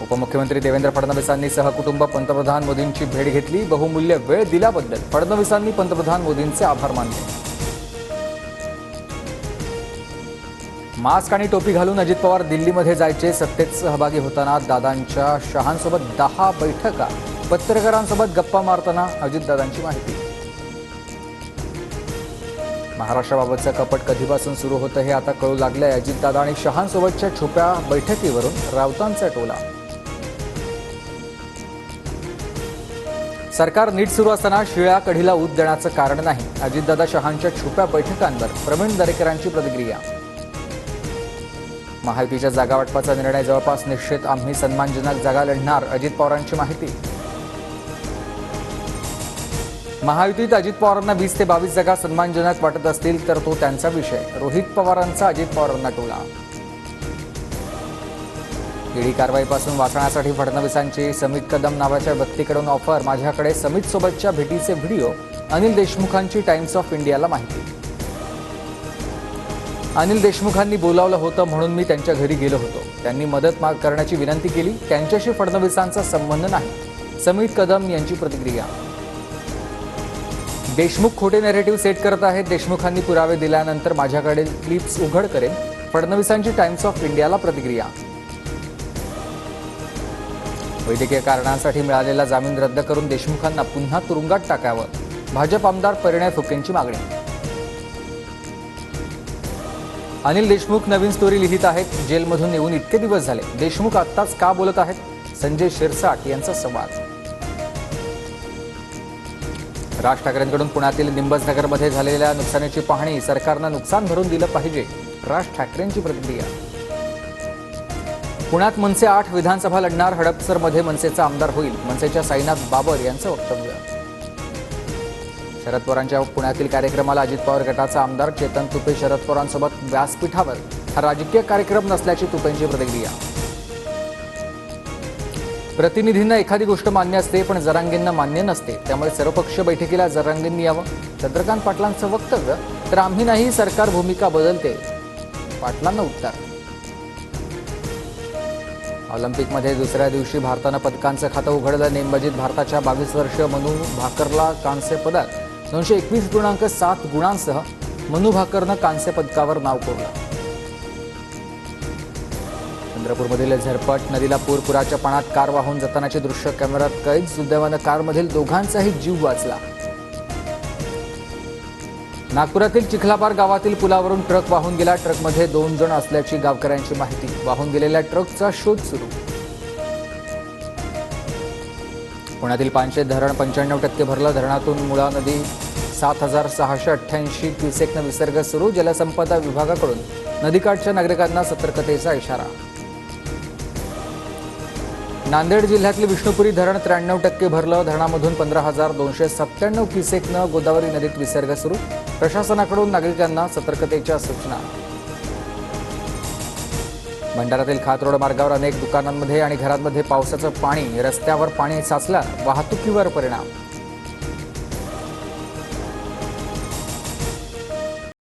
उपमुख्यमंत्री देवेंद्र फडणवीसांनी सहकुटुंब पंतप्रधान मोदींची भेट घेतली। बहुमूल्य वेळ दिल्याबद्दल फडणवीसांनी पंतप्रधान मोदींचे आभार मानले। मास्क आणि टोपी घालून अजित पवार दिल्लीमध्ये जायचे। सत्तेत सहभागी होताना दादांच्या शहांसोबत 10 बैठका। पत्रकारांसोबत गप्पा मारताना अजितदादांची माहिती। महाराष्ट्राबाबतचं कपट कधीपासून सुरू होतं हे आता कळू लागलंय। अजितदादा आणि शहांसोबतच्या छुप्या बैठकीवरून राऊतांचा टोला। सरकार नीट सुरू असताना शिळ्या कढीला ऊत देण्याचं कारण नाही। अजितदादा शहांच्या छुप्या बैठकांवर प्रवीण दरेकरांची प्रतिक्रिया। महायुतीच्या जागा वाटपाचा निर्णय जवळपास निश्चित। आम्ही सन्मानजनक जागा लढणार। अजित पवारांची माहिती। महायुतीत अजित पवारांना 20 ते 22 जागा सन्मानजनक वाटत असतील तर तो त्यांचा विषय। रोहित पवारांचा अजित पवारांना टोला। ईडी कारवाईपासून वाचण्यासाठी फडणवीसांची समित कदम नावाच्या व्यक्तीकडून ऑफर। माझ्याकडे समित सोबतच्या भेटीचे व्हिडिओ। अनिल देशमुखांची टाइम्स ऑफ इंडियाला माहिती। अनिल देशमुखांनी बोलावलं होतं म्हणून मी त्यांच्या घरी गेलो होतो। त्यांनी मदत करण्याची विनंती केली। त्यांच्याशी फडणवीसांचा संबंध नाही। समित कदम यांची प्रतिक्रिया। देशमुख खोटे नॅरेटिव्ह सेट करत आहेत। देशमुखांनी पुरावे दिल्यानंतर माझ्याकडे क्लिप्स उघड करेन। फडणवीसांची टाइम्स ऑफ इंडियाला प्रतिक्रिया। वैद्यकीय कारणांसाठी मिळालेला जामीन रद्द करून देशमुखांना पुन्हा तुरुंगात टाकावं। भाजप आमदार परिणय फुकेंची मागणी। अनिल देशमुख नवीन स्टोरी लिहित आहेत। जेलमधून येऊन इतके दिवस झाले, देशमुख आत्ताच का बोलत आहेत? संजय शिरसाट यांचा संवाद। राज ठाकरेंकडून पुण्यातील निंबसनगरमध्ये झालेल्या नुकसानीची पाहणी। सरकारनं नुकसान भरून दिलं पाहिजे। राज ठाकरेंची प्रतिक्रिया। पुण्यात मनसे 8 विधानसभा लढणार। हडपसरमध्ये मनसेचा आमदार होईल। मनसेच्या साईनाथ बाबर यांचं वक्तव्य। शरद पवारांच्या पुण्यातील कार्यक्रमाला अजित पवार गटाचा आमदार चेतन तुपे शरद पवारांसोबत व्यासपीठावर। हा राजकीय कार्यक्रम नसल्याची तुपेंची प्रतिक्रिया। प्रतिनिधींना एखादी गोष्ट मान्य असते पण जरांगेंना मान्य नसते, त्यामुळे सर्वपक्षीय बैठकीला जरांगेंनी यावं। चंद्रकांत पाटलांचं वक्तव्य। तर आम्ही नाही, सरकार भूमिका बदलते। पाटलांना उत्तर। ऑलिम्पिकमध्ये दुसऱ्या दिवशी भारतानं पदकांचं खातं उघडलं। नेमबाजीत भारताच्या 22 वर्षीय मनू भाकरला कांस्य पदक। 221.7 गुणांसह मनू भाकरनं कांस्य पदकावर नाव कोरलं। चंद्रपूरमधील झरपट नदीला पुराच्या पाण्यात कार वाहून जातानाची दृश्य कॅमेऱ्यात कैद। सुदैवानं कारमधील दोघांचाही जीव वाचला। नागपुरातील चिखलापार गावातील पुलावरून ट्रक वाहून गेला। ट्रकमध्ये 2 जण असल्याची गावकऱ्यांची माहिती। वाहून गेलेल्या ट्रकचा शोध सुरू। पुण्यातील पानशेत धरण 95% भरलं। धरणातून मुळा नदी 7,688 क्युसेकनं विसर्ग सुरू। जलसंपदा विभागाकडून नदीकाठच्या नागरिकांना सतर्कतेचा इशारा। नांदेड जिल्ह्यातले विष्णुपुरी धरण 93% भरलं। धरणामधून 15,297 क्युसेकनं गोदावरी नदीत विसर्ग सुरू। प्रशासनाकडून नागरिकांना सतर्कतेच्या सूचना। भंडारातील खातरोड मार्गावर अनेक दुकानांमध्ये आणि घरांमध्ये पावसाचं पाणी। रस्त्यावर पाणी साचलं। वाहतुकीवर परिणाम।